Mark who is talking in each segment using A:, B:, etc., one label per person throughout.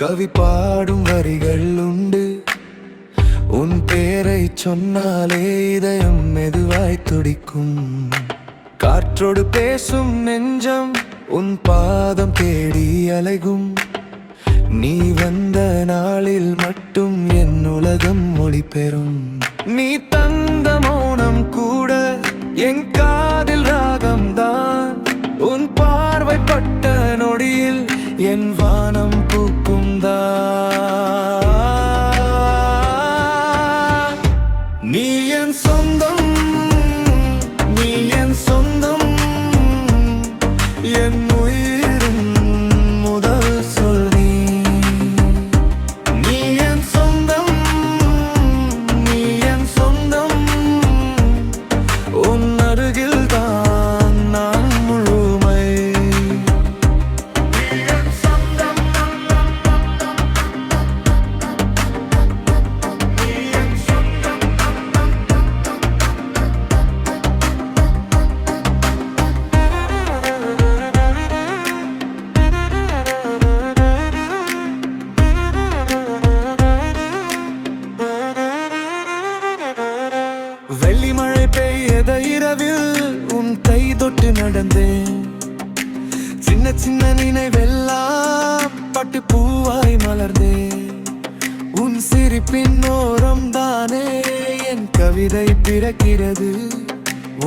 A: கவி பாடும் வரிகள் உண்டு. உன் பேரை சொன்னாலே இதயம் மெதுவாய் துடிக்கும். காற்றோடு பேசும் நெஞ்சம் உன் பாதம் தேடி அலைகும். நீ வந்த நாளில் மட்டும் என் உலகம் ஒளி பெறும். நீ தந்த மௌனம் கூட என் காதில் ராகம்தான். உன் பார்வை பட்ட நொடியில் என் வானம் பூக்கும் தான். நீ என் சொந்தம், நீ என் சொந்தம், என் உயிரின் முதல் சொல் நீ. நீ என் சொந்தம், நீ என் சொந்தம், உன் அருகில் தான் நான் முழுமை. நீ என் சொந்தம், நீ என் சொந்தம். வெள்ளி மழை பெய்யத இரவில் உன் கை தொட்டு நடந்தேன். சின்ன சின்ன நினைவெல்லாம் பட்டு பூவாய் மலர்ந்தேன். உன் சிரிப்பின் ஓரம் தானே என் கவிதை பிறக்கிறது.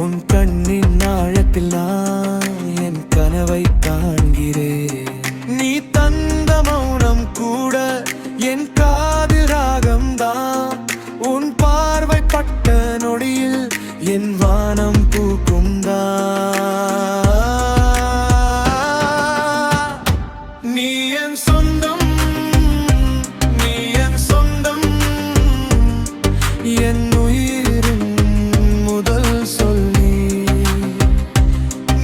A: உன் கண்ணின் ஆழத்தில் நான் என் கனவை காண்கிறேன். நீ தந்த மௌனம் கூட என் காதில் ராகம்தான். உன் பார்வை பட்ட நொடியில் என் வானம் பூக்கும் தான். நீ என் சொந்தம், நீ என் சொந்தம், என் உயிரின் முதல் சொல் நீ.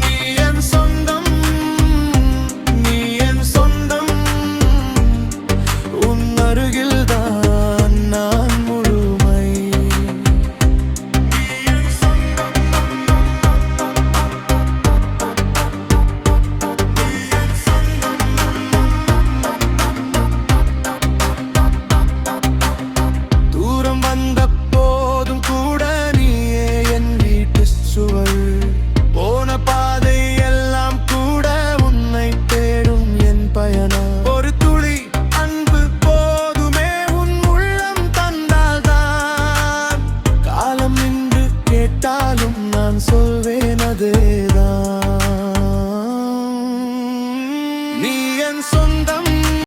A: நீ என் சொந்தம், நீ என் சொந்தம், உன் அருகில் தான் நான் முழுமை. நீ என் சொந்தம், நீ என் சொந்தம். தூரம் வந்த போதும் கூட நீயே என் வீட்டு சுவர். போன பாதை எல்லாம் கூட உன்னை தேடும் என் பயணம். ஒரு துளி அன்பு போதுமே உன் உள்ளம் தந்தால்தான். காலம் நின்று கேட்டாலும் நான் சொல்வேன் அதே